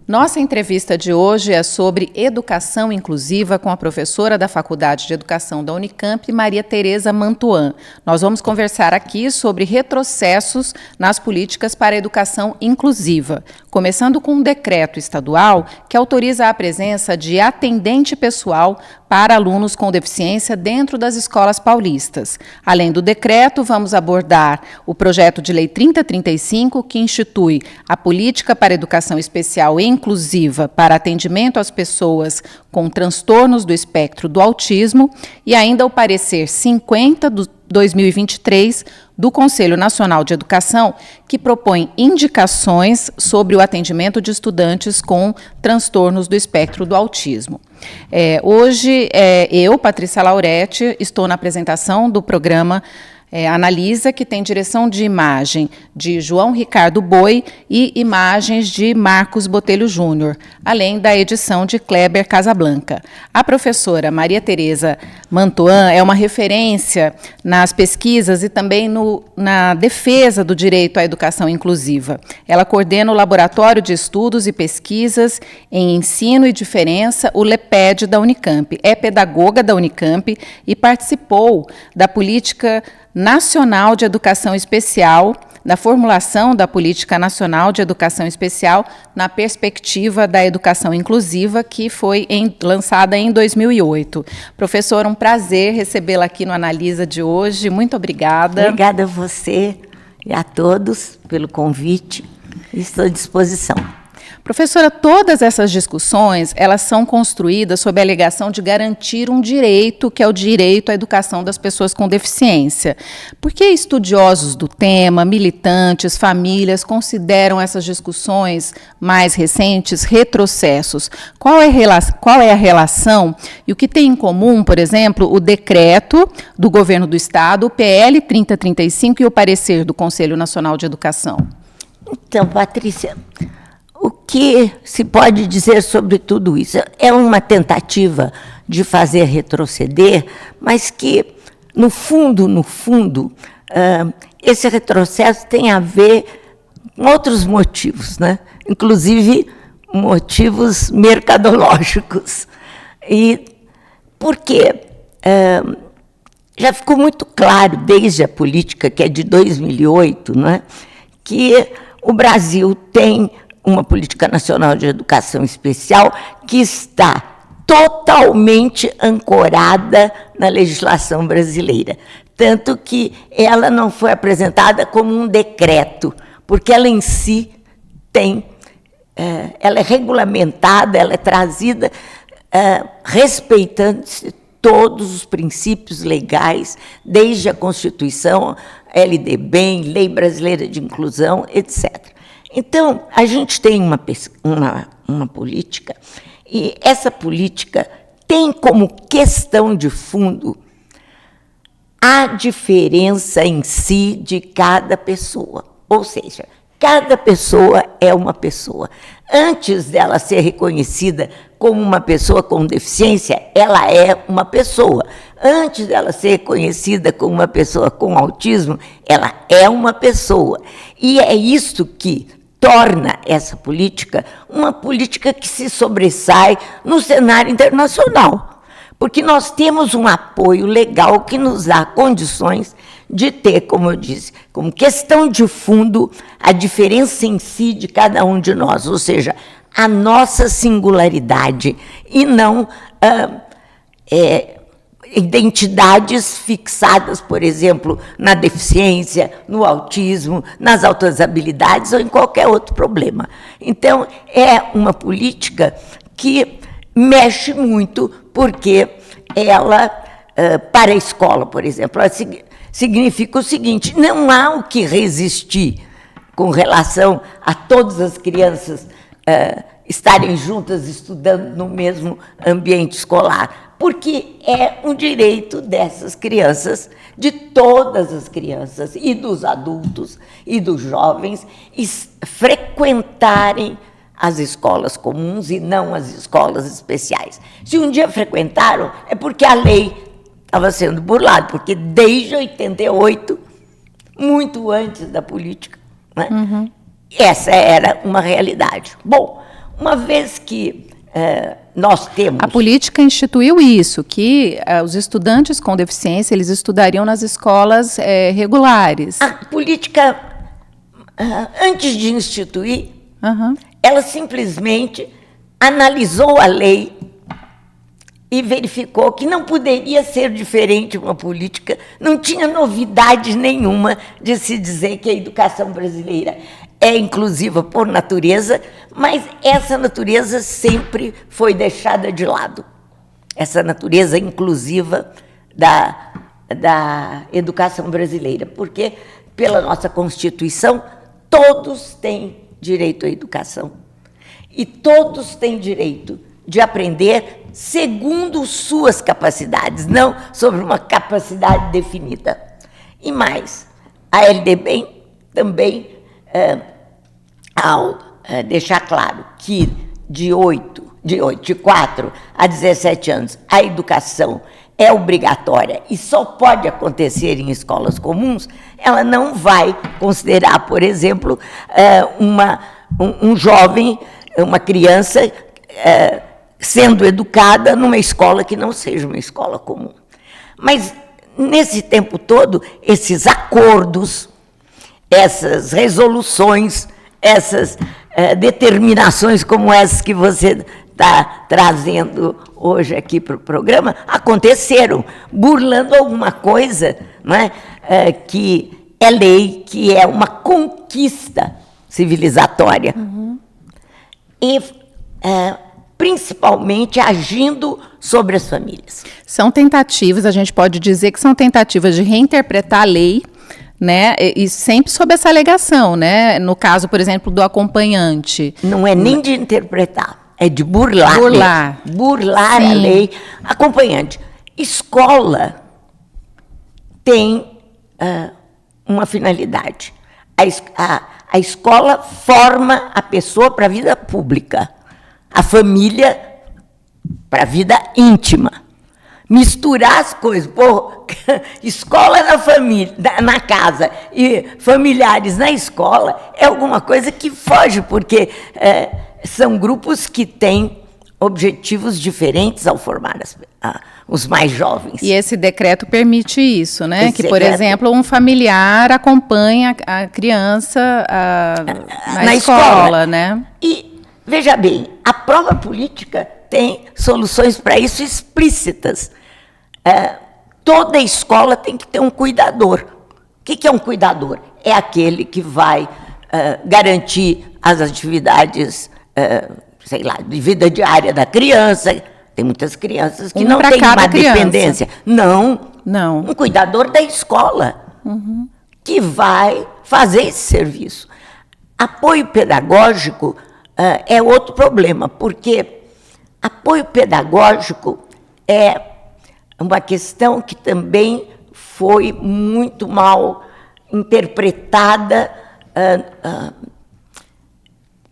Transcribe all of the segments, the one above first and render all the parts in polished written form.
Nossa entrevista de hoje é sobre educação inclusiva com a professora da Faculdade de Educação da Unicamp, Maria Tereza Mantuan. Nós vamos conversar aqui sobre retrocessos nas políticas para a educação inclusiva, começando com um decreto estadual que autoriza a presença de atendente pessoal para alunos com deficiência dentro das escolas paulistas. Além do decreto, vamos abordar o projeto de lei 3035, que institui a política para educação especial e inclusiva para atendimento às pessoas com transtornos do espectro do autismo, e ainda o parecer 50 do 2023 do Conselho Nacional de Educação, que propõe indicações sobre o atendimento de estudantes com transtornos do espectro do autismo. Hoje, eu, Patrícia Lauretti, estou na apresentação do programa Analisa, que tem direção de imagem de João Ricardo Boi e imagens de Marcos Botelho Júnior, além da edição de Kleber Casablanca. A professora Maria Tereza Mantuan é uma referência nas pesquisas e também na defesa do direito à educação inclusiva. Ela coordena o Laboratório de Estudos e Pesquisas em Ensino e Diferença, o LEPED da Unicamp. É pedagoga da Unicamp e participou da Política Nacional de Educação Especial, na formulação da Política Nacional de Educação Especial na perspectiva da educação inclusiva, que foi lançada em 2008. Professora, um prazer recebê-la aqui no Analisa de hoje. Muito obrigada. Obrigada a você e a todos pelo convite. Estou à disposição. Professora, todas essas discussões, elas são construídas sob a alegação de garantir um direito, que é o direito à educação das pessoas com deficiência. Por que estudiosos do tema, militantes, famílias, consideram essas discussões mais recentes retrocessos? Qual é a relação e o que tem em comum, por exemplo, o decreto do governo do Estado, o PL 3035 e o parecer do Conselho Nacional de Educação? Então, Patrícia, o que se pode dizer sobre tudo isso? É uma tentativa de fazer retroceder, mas que, no fundo, esse retrocesso tem a ver com outros motivos, né? Inclusive motivos mercadológicos. E por quê? Já ficou muito claro, desde a política, que é de 2008, né, que o Brasil tem uma política nacional de educação especial que está totalmente ancorada na legislação brasileira. Tanto que ela não foi apresentada como um decreto, porque ela em si ela é regulamentada, ela é trazida respeitando todos os princípios legais, desde a Constituição, LDB, Lei Brasileira de Inclusão, etc. Então, a gente tem uma política, e essa política tem como questão de fundo a diferença em si de cada pessoa. Ou seja, cada pessoa é uma pessoa. Antes dela ser reconhecida como uma pessoa com deficiência, ela é uma pessoa. Antes dela ser reconhecida como uma pessoa com autismo, ela é uma pessoa. E é isso que torna essa política uma política que se sobressai no cenário internacional, porque nós temos um apoio legal que nos dá condições de ter, como eu disse, como questão de fundo, a diferença em si de cada um de nós, ou seja, a nossa singularidade, e não identidades fixadas, por exemplo, na deficiência, no autismo, nas altas habilidades ou em qualquer outro problema. Então, é uma política que mexe muito, porque ela, para a escola, por exemplo, ela significa o seguinte: não há o que resistir com relação a todas as crianças estarem juntas estudando no mesmo ambiente escolar, porque é um direito dessas crianças, de todas as crianças, e dos adultos, e dos jovens, frequentarem as escolas comuns e não as escolas especiais. Se um dia frequentaram, é porque a lei estava sendo burlada, porque desde 88, muito antes da política, né, essa era uma realidade. Bom, uma vez que nós temos... A política instituiu isso, que os estudantes com deficiência, eles estudariam nas escolas regulares. A política, antes de instituir, ela simplesmente analisou a lei e verificou que não poderia ser diferente uma política, não tinha novidade nenhuma de se dizer que a educação brasileira é inclusiva por natureza, mas essa natureza sempre foi deixada de lado. Essa natureza inclusiva da educação brasileira, porque, pela nossa Constituição, todos têm direito à educação. E todos têm direito de aprender segundo suas capacidades, não sobre uma capacidade definida. E mais, a LDB também, ao deixar claro que de 4 a 17 anos, a educação é obrigatória e só pode acontecer em escolas comuns, ela não vai considerar, por exemplo, um jovem, uma criança, sendo educada numa escola que não seja uma escola comum. Mas, nesse tempo todo, esses acordos, essas resoluções, essas determinações como essas que você está trazendo hoje aqui para o programa, aconteceram, burlando alguma coisa, não é? Que é lei, que é uma conquista civilizatória. E, principalmente, agindo sobre as famílias. São tentativas, a gente pode dizer que são tentativas de reinterpretar a lei, né? E sempre sob essa alegação, né? No caso, por exemplo, do acompanhante. Não é nem de interpretar, é de burlar. Burlar Sim. a lei. Acompanhante. Escola tem uma finalidade. A escola forma a pessoa para a vida pública, a família para a vida íntima. Misturar as coisas, escola na família, na casa e familiares na escola é alguma coisa que foge, porque são grupos que têm objetivos diferentes ao formar os mais jovens. E esse decreto permite isso, né? Esse que, por decreto... exemplo, um familiar acompanha a criança na escola, né? E, veja bem, a prova política tem soluções para isso explícitas. Toda escola tem que ter um cuidador. O que é um cuidador? É aquele que vai garantir as atividades, sei lá, de vida diária da criança. Tem muitas crianças que não têm uma dependência. Não. Um cuidador da escola que vai fazer esse serviço. Apoio pedagógico é outro problema, porque apoio pedagógico é uma questão que também foi muito mal interpretada,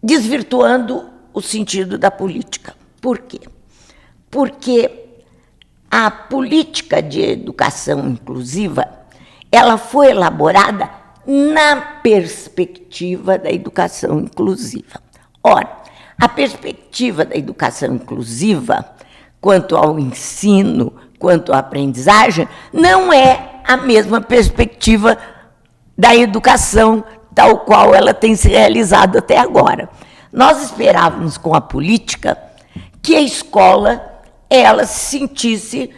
desvirtuando o sentido da política. Por quê? Porque a política de educação inclusiva, ela foi elaborada na perspectiva da educação inclusiva. Ora, a perspectiva da educação inclusiva, quanto ao ensino, quanto à aprendizagem, não é a mesma perspectiva da educação tal qual ela tem se realizado até agora. Nós esperávamos com a política que a escola ela se sentisse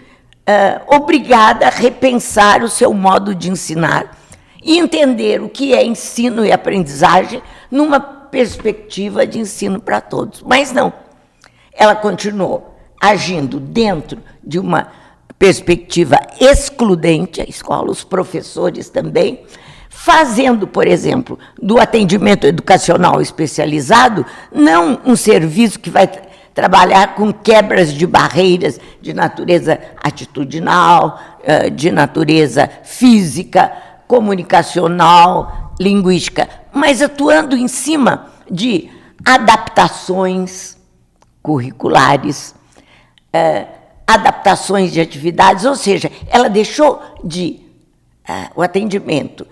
obrigada a repensar o seu modo de ensinar e entender o que é ensino e aprendizagem numa perspectiva de ensino para todos. Mas não, ela continuou agindo dentro de uma perspectiva excludente, a escola, os professores também, fazendo, por exemplo, do atendimento educacional especializado, não um serviço que vai trabalhar com quebras de barreiras de natureza atitudinal, de natureza física, comunicacional, linguística, mas atuando em cima de adaptações curriculares, adaptações de atividades, ou seja, ela deixou de o atendimento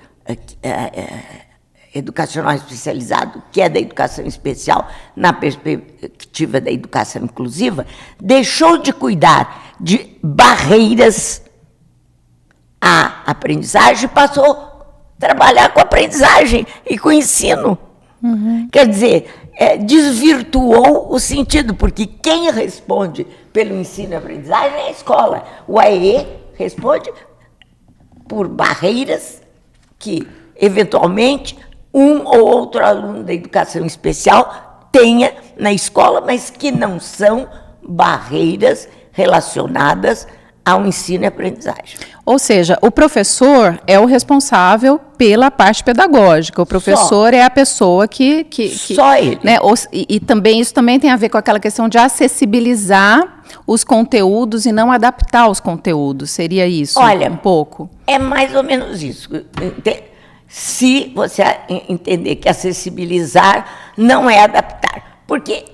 educacional especializado, que é da educação especial, na perspectiva da educação inclusiva, deixou de cuidar de barreiras à aprendizagem e passou a trabalhar com a aprendizagem e com o ensino. Quer dizer, desvirtuou o sentido, porque quem responde pelo ensino e aprendizagem é a escola. O AEE responde por barreiras que, eventualmente, um ou outro aluno da educação especial tenha na escola, mas que não são barreiras relacionadas ao ensino e aprendizagem. Ou seja, o professor é o responsável pela parte pedagógica. O professor é a pessoa que Só ele. Né, e também isso também tem a ver com aquela questão de acessibilizar os conteúdos e não adaptar os conteúdos. Seria isso? Olha, um pouco? É mais ou menos isso. Se você entender que acessibilizar não é adaptar. Porque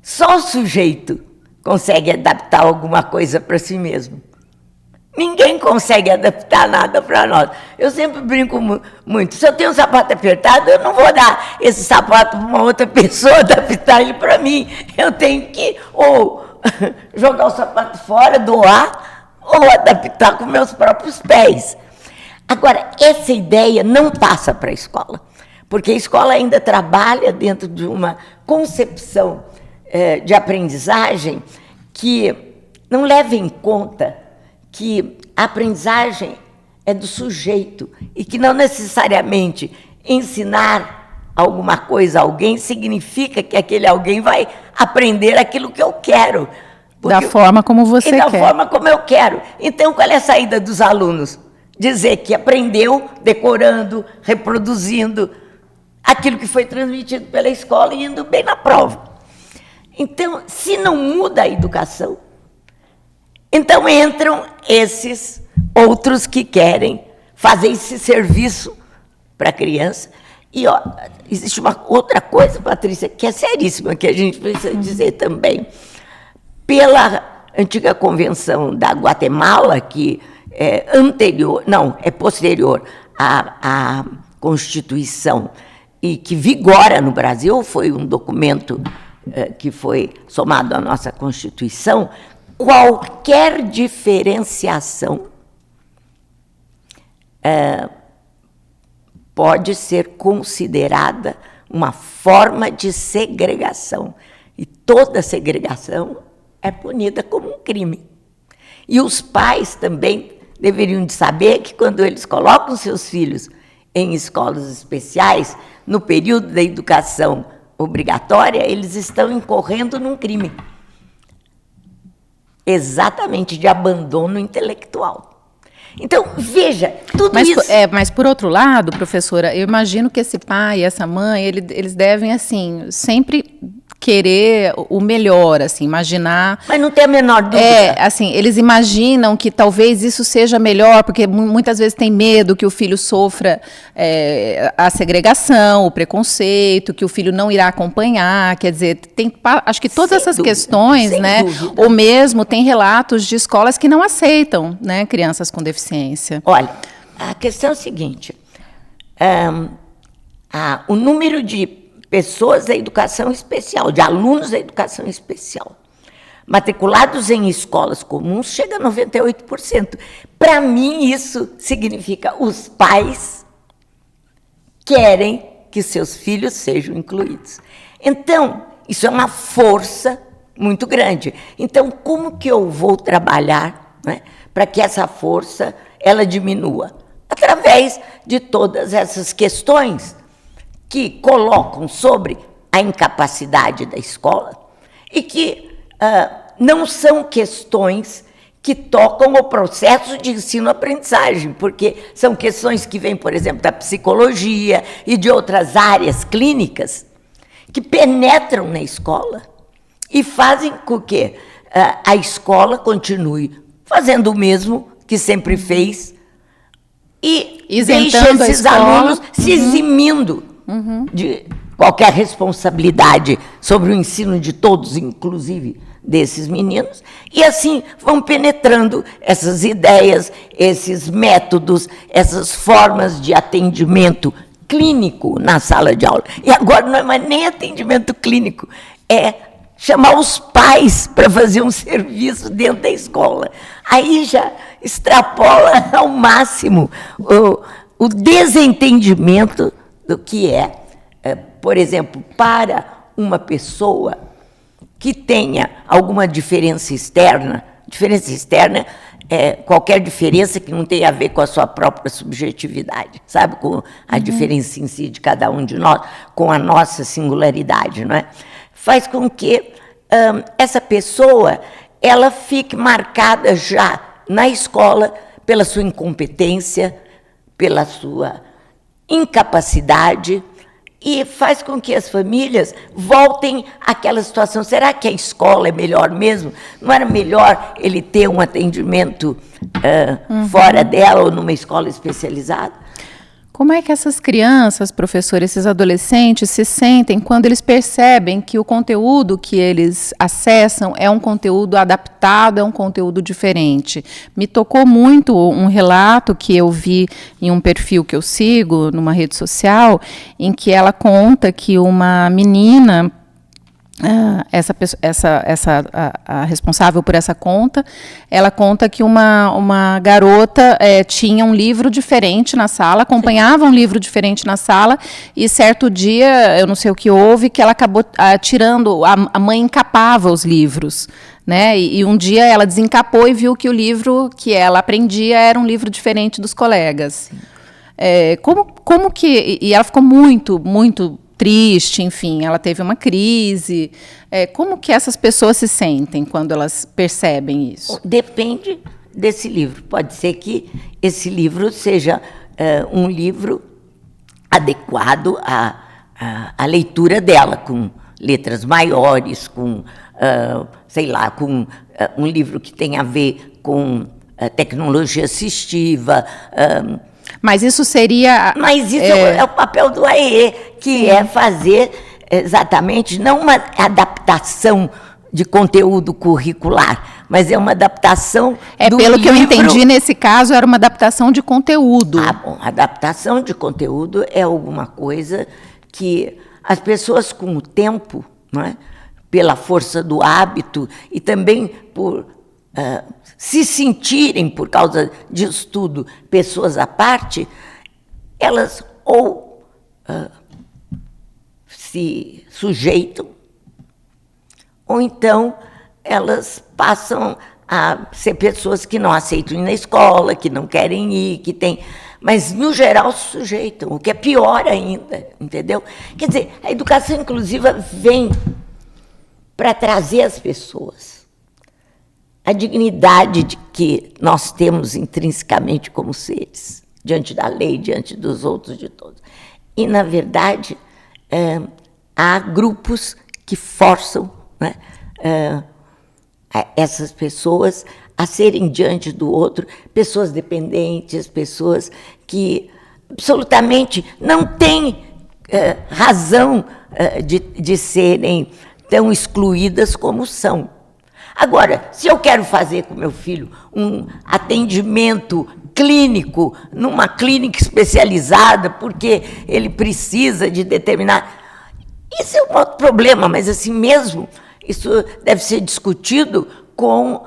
só o sujeito consegue adaptar alguma coisa para si mesmo. Ninguém consegue adaptar nada para nós. Eu sempre brinco muito. Se eu tenho um sapato apertado, eu não vou dar esse sapato para uma outra pessoa adaptar ele para mim. Eu tenho que ou jogar o sapato fora, doar, ou adaptar com meus próprios pés. Agora, essa ideia não passa para a escola, porque a escola ainda trabalha dentro de uma concepção de aprendizagem que não leva em conta que a aprendizagem é do sujeito e que não necessariamente ensinar alguma coisa a alguém significa que aquele alguém vai aprender aquilo que eu quero. Da forma como você quer. Da forma como eu quero. Então, qual é a saída dos alunos? Dizer que aprendeu decorando, reproduzindo aquilo que foi transmitido pela escola e indo bem na prova. Então, se não muda a educação, então entram esses outros que querem fazer esse serviço para a criança. E existe uma outra coisa, Patrícia, que é seríssima, que a gente precisa dizer também. Pela antiga convenção da Guatemala, que é posterior à Constituição e que vigora no Brasil, foi um documento que foi somado à nossa Constituição, qualquer diferenciação pode ser considerada uma forma de segregação. E toda segregação é punida como um crime. E os pais também deveriam de saber que quando eles colocam seus filhos em escolas especiais, no período da educação obrigatória, eles estão incorrendo num crime. Exatamente, de abandono intelectual. Então, veja, tudo isso... Mas, por outro lado, professora, eu imagino que esse pai e essa mãe, eles devem, assim, sempre querer o melhor, assim, imaginar... Mas não tem a menor dúvida. Assim, eles imaginam que talvez isso seja melhor, porque muitas vezes tem medo que o filho sofra a segregação, o preconceito, que o filho não irá acompanhar, quer dizer, acho que todas essas questões, né? Ou mesmo tem relatos de escolas que não aceitam, né, crianças com deficiência. Olha, a questão é a seguinte, o número de pessoas da educação especial, de alunos da educação especial, matriculados em escolas comuns, chega a 98%. Para mim, isso significa os pais querem que seus filhos sejam incluídos. Então, isso é uma força muito grande. Então, como que eu vou trabalhar, né, para que essa força ela diminua? Através de todas essas questões que colocam sobre a incapacidade da escola e que não são questões que tocam o processo de ensino-aprendizagem, porque são questões que vêm, por exemplo, da psicologia e de outras áreas clínicas que penetram na escola e fazem com que a escola continue fazendo o mesmo que sempre fez e isentando deixa esses alunos se eximindo de qualquer responsabilidade sobre o ensino de todos, inclusive desses meninos, e assim vão penetrando essas ideias, esses métodos, essas formas de atendimento clínico na sala de aula. E agora não é mais nem atendimento clínico, é chamar os pais para fazer um serviço dentro da escola. Aí já extrapola ao máximo o desentendimento do que por exemplo, para uma pessoa que tenha alguma diferença externa é qualquer diferença que não tenha a ver com a sua própria subjetividade, sabe? Com a diferença em si de cada um de nós, com a nossa singularidade, não é? Faz com que essa pessoa ela fique marcada já na escola pela sua incompetência, pela sua incapacidade, e faz com que as famílias voltem àquela situação. Será que a escola é melhor mesmo? Não era melhor ele ter um atendimento fora dela ou numa escola especializada? Como é que essas crianças, professor, esses adolescentes se sentem quando eles percebem que o conteúdo que eles acessam é um conteúdo adaptado, é um conteúdo diferente? Me tocou muito um relato que eu vi em um perfil que eu sigo, numa rede social, em que ela conta que uma menina... a responsável por essa conta, ela conta que uma garota tinha um livro diferente na sala, acompanhava um livro diferente na sala, e certo dia, eu não sei o que houve, que ela acabou tirando, a mãe encapava os livros, né? E um dia ela desencapou e viu que o livro que ela aprendia era um livro diferente dos colegas. Como que... E ela ficou muito, muito triste, enfim, ela teve uma crise. Como que essas pessoas se sentem quando elas percebem isso? Depende desse livro. Pode ser que esse livro seja um livro adequado à leitura dela, com letras maiores, com, sei lá, com um livro que tem a ver com tecnologia assistiva. Mas isso seria... Mas isso é o papel do AEE, que é fazer exatamente, não uma adaptação de conteúdo curricular, mas é uma adaptação do pelo livro. Que eu entendi, nesse caso, era uma adaptação de conteúdo. Bom, adaptação de conteúdo é alguma coisa que as pessoas, com o tempo, não é? Pela força do hábito e também por... se sentirem, por causa disso tudo, pessoas à parte, elas ou se sujeitam, ou então elas passam a ser pessoas que não aceitam ir na escola, que não querem ir, que têm... Mas, no geral, se sujeitam, o que é pior ainda, entendeu? Quer dizer, a educação inclusiva vem para trazer as pessoas a dignidade de que nós temos intrinsecamente como seres, diante da lei, diante dos outros, de todos. E, na verdade, há grupos que forçam, né, essas pessoas a serem diante do outro, pessoas dependentes, pessoas que absolutamente não têm razão de serem tão excluídas como são. Agora, se eu quero fazer com meu filho um atendimento clínico, numa clínica especializada, porque ele precisa de determinar... Isso é um outro problema, mas assim mesmo, isso deve ser discutido com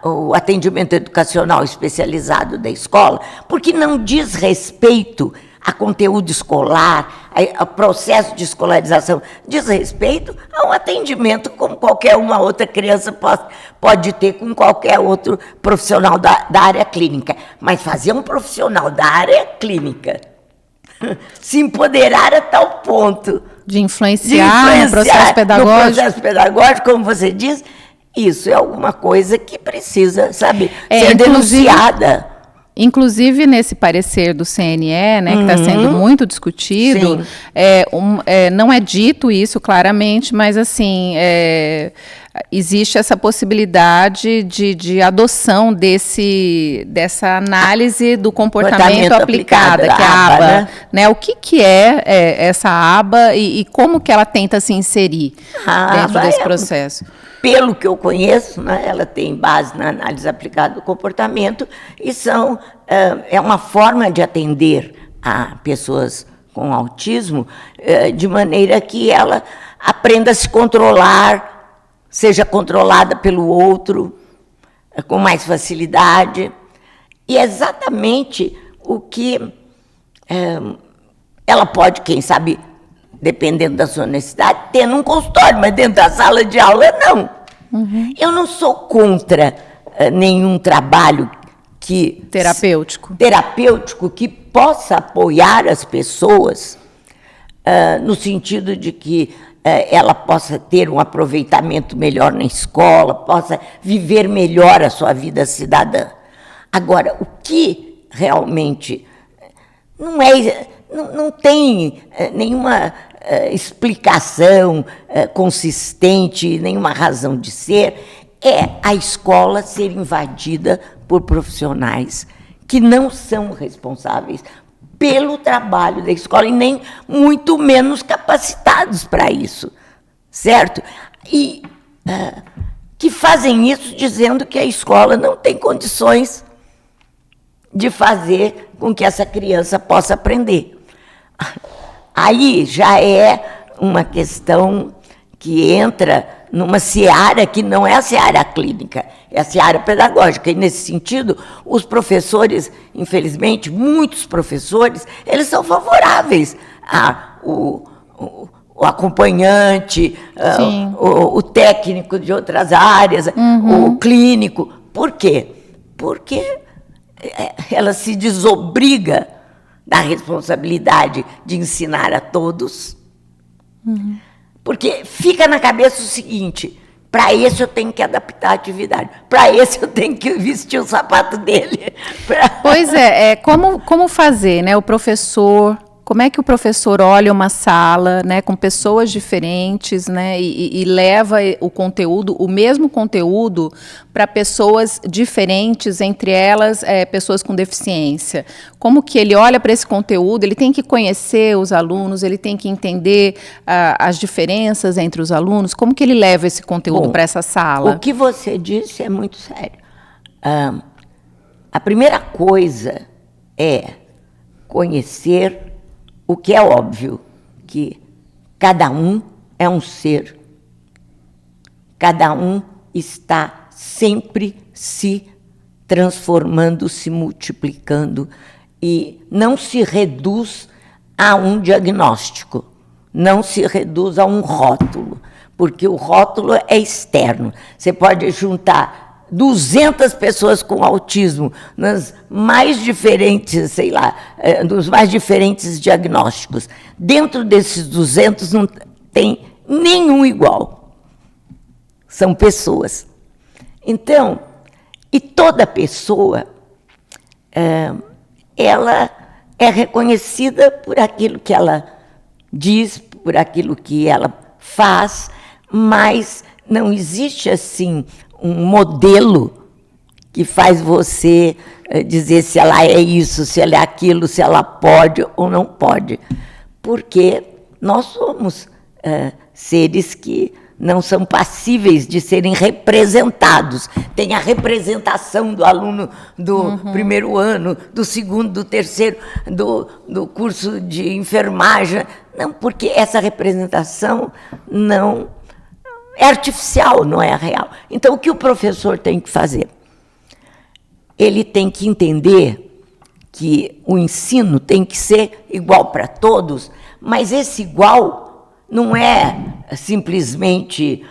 o atendimento educacional especializado da escola, porque não diz respeito a conteúdo escolar, a processo de escolarização, diz respeito a um atendimento como qualquer uma outra criança pode ter com qualquer outro profissional da área clínica. Mas fazer um profissional da área clínica se empoderar a tal ponto de influenciar no processo pedagógico. No processo pedagógico, como você diz, isso é alguma coisa que precisa, sabe, ser denunciada. Inclusive, nesse parecer do CNE, né, que está sendo muito discutido, não é dito isso claramente, mas assim, existe essa possibilidade de adoção dessa análise do comportamento aplicada, que é a aba. Né? O que é essa aba e como que ela tenta se inserir dentro desse processo? Pelo que eu conheço, né, ela tem base na análise aplicada do comportamento e é uma forma de atender a pessoas com autismo, de maneira que ela aprenda a se controlar, seja controlada pelo outro, com mais facilidade. E é exatamente o que ela pode, quem sabe, dependendo da sua necessidade, ter num consultório, mas dentro da sala de aula, não. Uhum. Eu não sou contra nenhum trabalho terapêutico que possa apoiar as pessoas no sentido de que ela possa ter um aproveitamento melhor na escola, possa viver melhor a sua vida cidadã. Agora, o que realmente não tem nenhuma explicação consistente, nenhuma razão de ser, é a escola ser invadida por profissionais que não são responsáveis pelo trabalho da escola e nem muito menos capacitados para isso, certo? E que fazem isso dizendo que a escola não tem condições de fazer com que essa criança possa aprender. Aí já é uma questão que entra numa seara que não é a seara clínica, é a seara pedagógica. E, nesse sentido, os professores, infelizmente, muitos professores, eles são favoráveis ao acompanhante, o técnico de outras áreas, o clínico. Por quê? Porque ela se desobriga da responsabilidade de ensinar a todos, porque fica na cabeça o seguinte: para esse eu tenho que adaptar a atividade, para esse eu tenho que vestir o sapato dele. Pois é, como fazer, né? O professor, como é que o professor olha uma sala, né, com pessoas diferentes, né, e leva o conteúdo, o mesmo conteúdo, para pessoas diferentes, entre elas pessoas com deficiência? Como que ele olha para esse conteúdo? Ele tem que conhecer os alunos, ele tem que entender as diferenças entre os alunos. Como que ele leva esse conteúdo para essa sala? O que você disse é muito sério. A primeira coisa é conhecer o que é óbvio, que cada um é um ser, cada um está sempre se transformando, se multiplicando, e não se reduz a um diagnóstico, não se reduz a um rótulo, porque o rótulo é externo. Você pode juntar 200 pessoas com autismo, nas mais diferentes, nos mais diferentes diagnósticos. Dentro desses 200 não tem nenhum igual. São pessoas. Então, e toda pessoa, ela é reconhecida por aquilo que ela diz, por aquilo que ela faz, mas não existe, assim, um modelo que faz você dizer se ela é isso, se ela é aquilo, se ela pode ou não pode. Porque nós somos seres que não são passíveis de serem representados. Tem a representação do aluno do primeiro ano, do segundo, do terceiro, do curso de enfermagem. Não, porque essa representação não é artificial, não é real. Então, o que o professor tem que fazer? Ele tem que entender que o ensino tem que ser igual para todos, mas esse igual não é simplesmente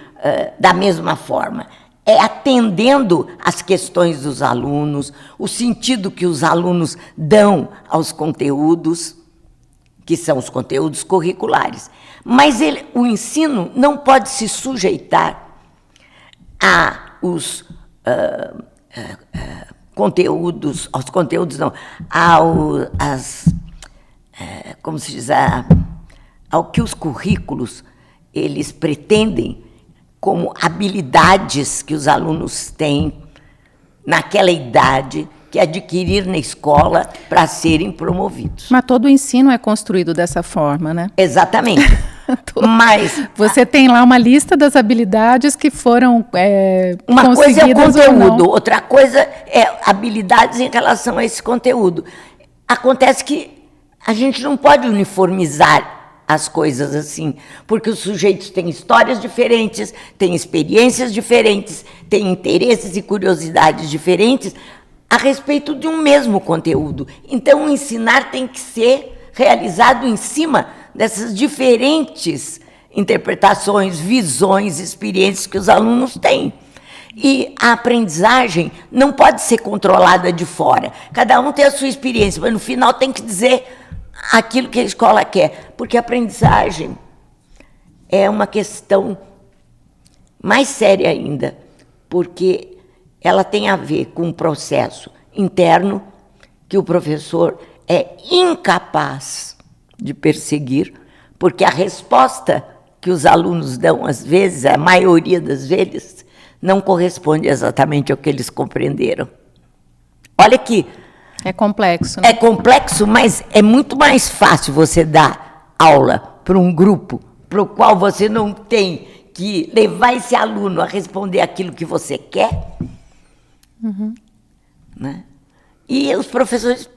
da mesma forma. É atendendo às questões dos alunos, o sentido que os alunos dão aos conteúdos, que são os conteúdos curriculares. Mas o ensino não pode se sujeitar aos conteúdos, como se diz, ao que os currículos eles pretendem como habilidades que os alunos têm naquela idade, que adquirir na escola para serem promovidos. Mas todo o ensino é construído dessa forma, né? Exatamente. Mas você tem lá uma lista das habilidades que foram uma coisa é o conteúdo, ou outra coisa é habilidades em relação a esse conteúdo. Acontece que a gente não pode uniformizar as coisas assim, porque os sujeitos têm histórias diferentes, têm experiências diferentes, têm interesses e curiosidades diferentes a respeito de um mesmo conteúdo. Então, o ensinar tem que ser realizado em cima dessas diferentes interpretações, visões, experiências que os alunos têm. E a aprendizagem não pode ser controlada de fora. Cada um tem a sua experiência, mas no final tem que dizer aquilo que a escola quer, porque a aprendizagem é uma questão mais séria ainda, porque ela tem a ver com um processo interno que o professor é incapaz de perseguir, porque a resposta que os alunos dão, às vezes, a maioria das vezes, não corresponde exatamente ao que eles compreenderam. Olha que é complexo. É complexo, mas é muito mais fácil você dar aula para um grupo para o qual você não tem que levar esse aluno a responder aquilo que você quer. Né? E os professores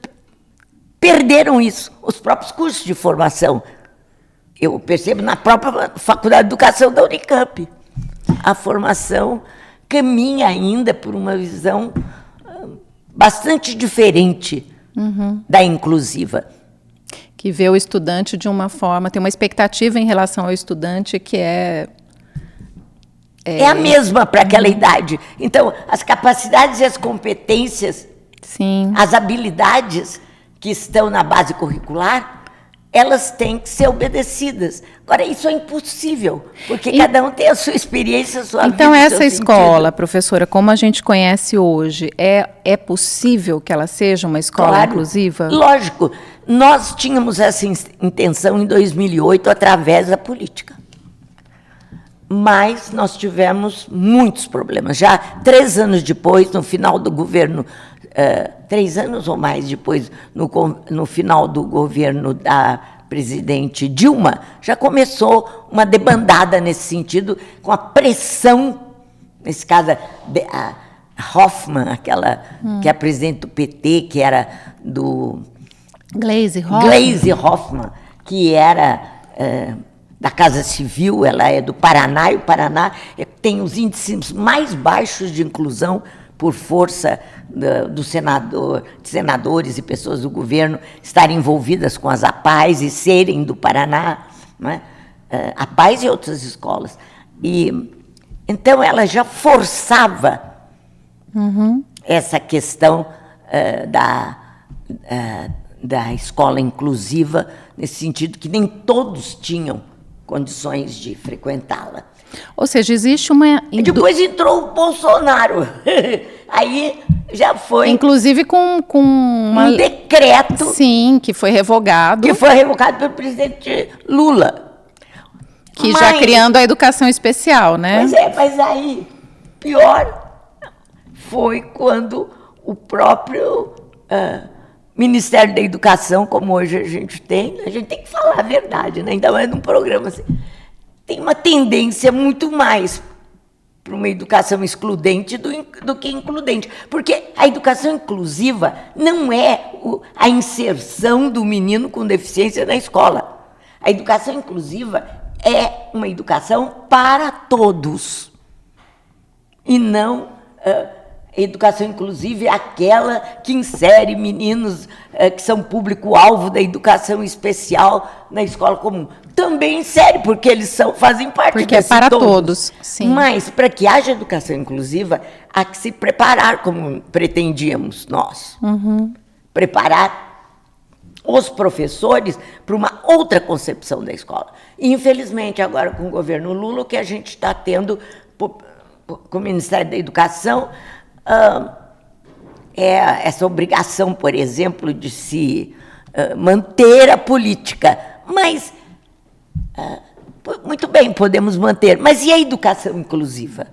perderam isso, os próprios cursos de formação. Eu percebo na própria Faculdade de Educação da Unicamp. A formação caminha ainda por uma visão bastante diferente da inclusiva. Que vê o estudante de uma forma, tem uma expectativa em relação ao estudante que é a mesma para aquela idade. Então, as capacidades e as competências, sim, as habilidades que estão na base curricular, elas têm que ser obedecidas. Agora, isso é impossível, porque cada um tem a sua experiência, a sua vida. Então, essa escola, professora, como a gente conhece hoje, é possível que ela seja uma escola inclusiva? Lógico. Nós tínhamos essa intenção em 2008, através da política. Mas nós tivemos muitos problemas. Já 3 anos depois, no final do governo, 3 anos ou mais depois, no final do governo da presidente Dilma, já começou uma debandada nesse sentido, com a pressão, nesse caso, a Hoffmann, aquela que é a presidente do PT, que era do... Gleisi Hoffmann, que era da Casa Civil, ela é do Paraná, e o Paraná tem os índices mais baixos de inclusão por força de senadores e pessoas do governo estarem envolvidas com as APAES e serem do Paraná, né? APAES e outras escolas. Então, ela já forçava essa questão da escola inclusiva, nesse sentido que nem todos tinham condições de frequentá-la. Ou seja, existe uma... E depois entrou o Bolsonaro. Aí já foi... Inclusive com um decreto... Sim, que foi revogado. Que foi revogado pelo presidente Lula. Que já criando a educação especial, né? Pois é, mas aí, pior foi quando o próprio Ministério da Educação, como hoje a gente tem que falar a verdade, né? Ainda mais num programa assim, tem uma tendência muito mais para uma educação excludente do que includente. Porque a educação inclusiva não é a inserção do menino com deficiência na escola. A educação inclusiva é uma educação para todos. E não... Educação inclusiva é aquela que insere meninos que são público-alvo da educação especial na escola comum. Também insere, porque eles fazem parte porque é para todos. Sim. Mas, para que haja educação inclusiva, há que se preparar, como pretendíamos nós. Preparar os professores para uma outra concepção da escola. E, infelizmente, agora com o governo Lula, o que a gente está tendo com o Ministério da Educação... essa obrigação, por exemplo, de se manter a política. Mas, muito bem, podemos manter. Mas e a educação inclusiva?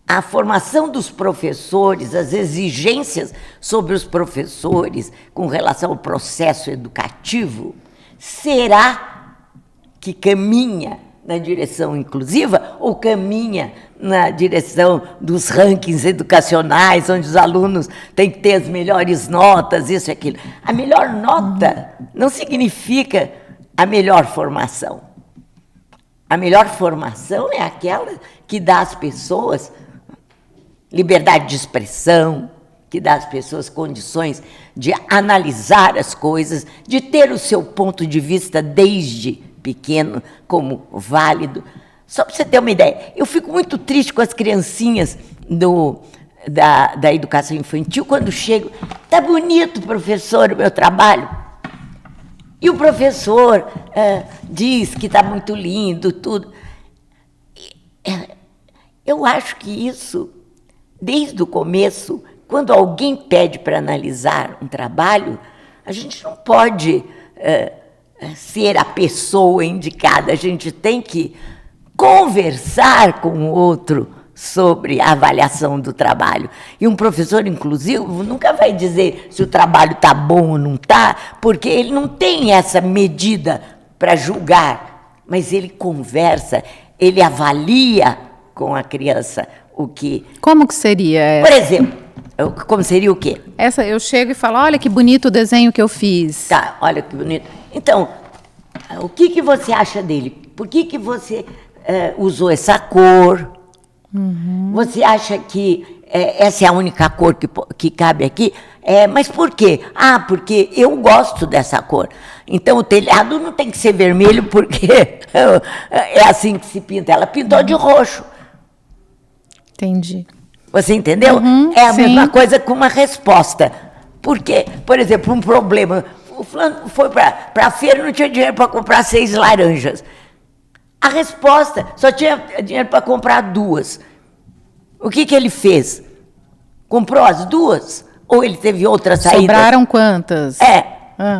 A formação dos professores, as exigências sobre os professores com relação ao processo educativo, será que caminha na direção inclusiva ou caminha na direção dos rankings educacionais, onde os alunos têm que ter as melhores notas, isso e aquilo. A melhor nota não significa a melhor formação. A melhor formação é aquela que dá às pessoas liberdade de expressão, que dá às pessoas condições de analisar as coisas, de ter o seu ponto de vista desde pequeno como válido. Só para você ter uma ideia, eu fico muito triste com as criancinhas da educação infantil, quando chego, tá bonito, professor, o meu trabalho. E o professor diz que está muito lindo, tudo. Eu acho que isso, desde o começo, quando alguém pede para analisar um trabalho, a gente não pode ser a pessoa indicada, a gente tem que conversar com o outro sobre a avaliação do trabalho. E um professor inclusivo nunca vai dizer se o trabalho está bom ou não está, porque ele não tem essa medida para julgar, mas ele conversa, ele avalia com a criança o que... Como que seria essa? Por exemplo, como seria o quê? Essa, eu chego e falo, olha que bonito o desenho que eu fiz. Tá, olha que bonito. Então, o que você acha dele? Por que você usou essa cor? Você acha que essa é a única cor que cabe aqui? Mas por quê? Ah, porque eu gosto dessa cor. Então, o telhado não tem que ser vermelho, porque é assim que se pinta. Ela pintou de roxo. Entendi. Você entendeu? É a mesma coisa com uma resposta. Porque, por exemplo, um problema. O fulano foi para a feira e não tinha dinheiro para comprar 6 laranjas. A resposta, só tinha dinheiro para comprar 2. O que ele fez? Comprou as 2? Ou ele teve outra saída? Sobraram quantas?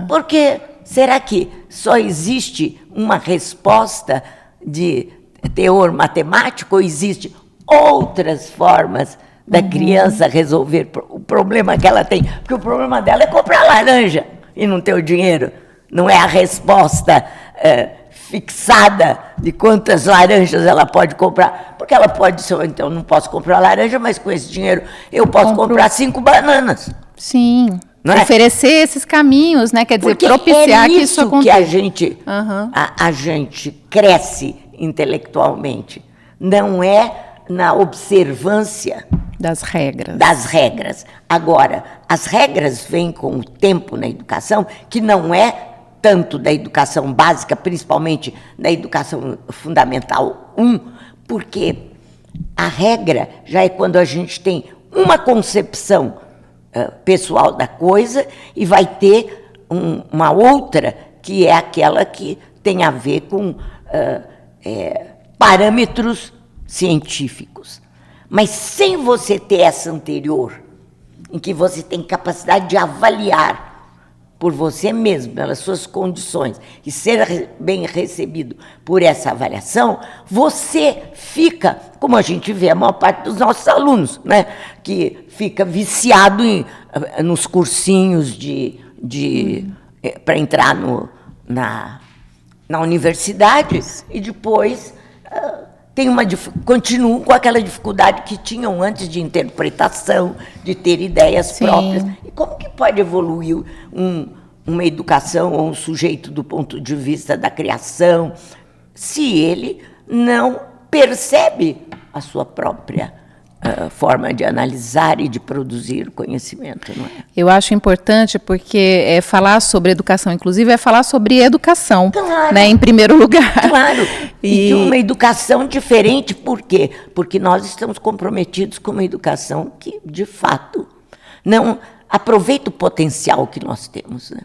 Porque será que só existe uma resposta de teor matemático ou existe outras formas da criança resolver o problema que ela tem? Porque o problema dela é comprar laranja e não ter o dinheiro. Não é a resposta fixada de quantas laranjas ela pode comprar. Porque ela pode ser, então, não posso comprar laranja, mas com esse dinheiro eu posso comprar 5 bananas. Sim. Não oferecer esses caminhos, né? Quer dizer, porque propiciar que isso aconteça. Que a gente cresce intelectualmente. Não é na observância das regras. Das regras. Agora, as regras vêm com o tempo na educação, que não é tanto da educação básica, principalmente na educação fundamental 1, porque a regra já é quando a gente tem uma concepção pessoal da coisa e vai ter uma outra que é aquela que tem a ver com parâmetros científicos. Mas sem você ter essa anterior, em que você tem capacidade de avaliar por você mesmo, pelas suas condições, e ser bem recebido por essa avaliação, você fica, como a gente vê a maior parte dos nossos alunos, né, que fica viciado nos cursinhos para entrar na universidade e depois continuam com aquela dificuldade que tinham antes de interpretação, de ter ideias próprias. E como que pode evoluir uma educação ou um sujeito do ponto de vista da criação se ele não percebe a sua própria forma de analisar e de produzir conhecimento, não é? Eu acho importante porque falar sobre educação inclusiva é falar sobre educação, claro, né, em primeiro lugar. Claro, e de uma educação diferente, por quê? Porque nós estamos comprometidos com uma educação que, de fato, não aproveita o potencial que nós temos, né?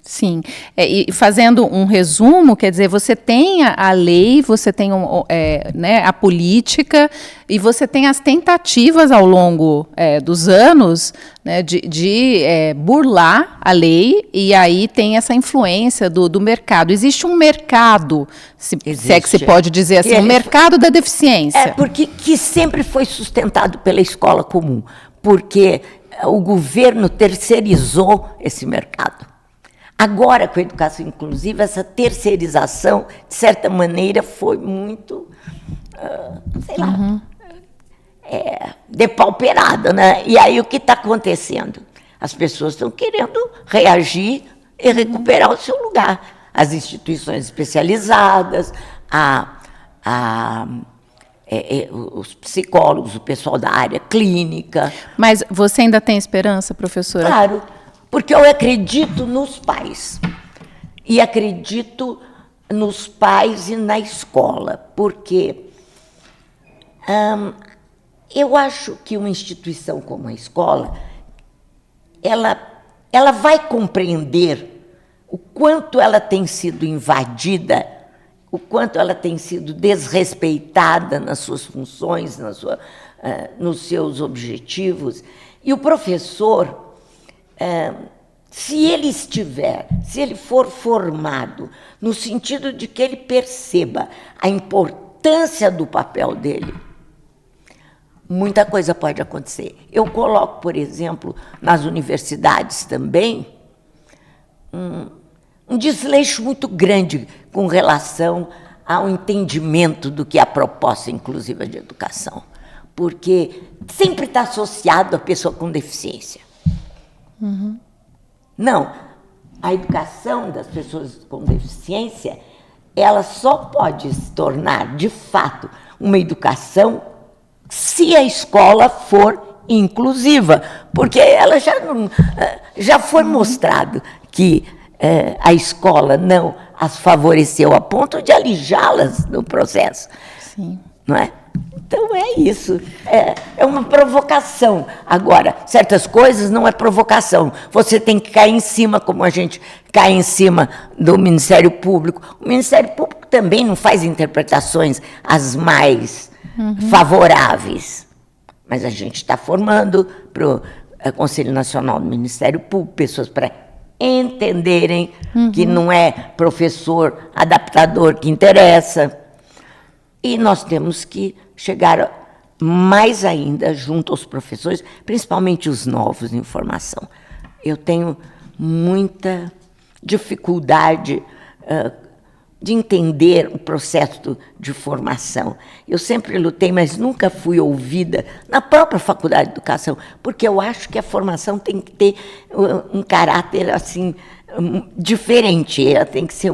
Sim, e fazendo um resumo, quer dizer, você tem a lei, você tem a política e você tem as tentativas ao longo dos anos, né, de burlar a lei, e aí tem essa influência do mercado. Existe um mercado, se é que se pode dizer assim, um mercado da deficiência. Porque que sempre foi sustentado pela escola comum, porque o governo terceirizou esse mercado. Agora, com a educação inclusiva, essa terceirização, de certa maneira, foi muito, sei lá, depauperada, né? E aí o que está acontecendo? As pessoas estão querendo reagir e recuperar o seu lugar. As instituições especializadas, os psicólogos, o pessoal da área clínica. Mas você ainda tem esperança, professora? Claro, porque eu acredito nos pais. E acredito nos pais e na escola, porque eu acho que uma instituição como a escola, ela vai compreender o quanto ela tem sido invadida, o quanto ela tem sido desrespeitada nas suas funções, nos seus objetivos. E o professor, se ele for formado no sentido de que ele perceba a importância do papel dele, muita coisa pode acontecer. Eu coloco, por exemplo, nas universidades também, um desleixo muito grande com relação ao entendimento do que é a proposta inclusiva de educação, porque sempre está associado à pessoa com deficiência. Não, a educação das pessoas com deficiência, ela só pode se tornar, de fato, uma educação se a escola for inclusiva, porque ela já foi mostrado que a escola não as favoreceu a ponto de alijá-las no processo. Sim. Não é? Então é isso, é uma provocação. Agora, certas coisas não é provocação, você tem que cair em cima, como a gente cai em cima do Ministério Público. O Ministério Público também não faz interpretações as mais favoráveis, mas a gente está formando para o Conselho Nacional do Ministério Público pessoas para entenderem que não é professor adaptador que interessa. E nós temos que chegar mais ainda junto aos professores, principalmente os novos em formação. Eu tenho muita dificuldade de entender o processo de formação. Eu sempre lutei, mas nunca fui ouvida na própria Faculdade de Educação, porque eu acho que a formação tem que ter um caráter assim diferente, ela tem que ser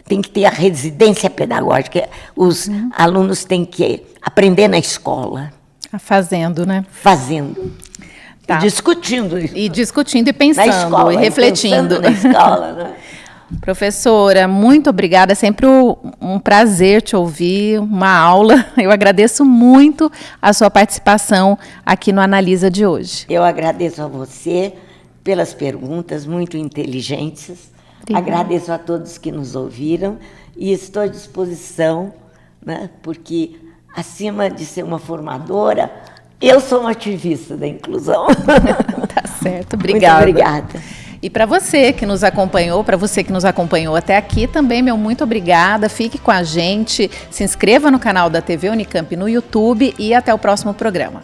tem que ter a residência pedagógica, os alunos têm que aprender na escola. Fazendo, né? Fazendo. Tá. Discutindo. E discutindo e pensando, na escola, e refletindo. Na escola, né? Professora, muito obrigada, é sempre um prazer te ouvir, uma aula. Eu agradeço muito a sua participação aqui no Analisa de hoje. Eu agradeço a você pelas perguntas muito inteligentes. Obrigada. Agradeço a todos que nos ouviram e estou à disposição, né, porque, acima de ser uma formadora, eu sou uma ativista da inclusão. Tá certo, obrigada. Muito obrigada. E para você que nos acompanhou, até aqui também, meu muito obrigada. Fique com a gente, se inscreva no canal da TV Unicamp no YouTube e até o próximo programa.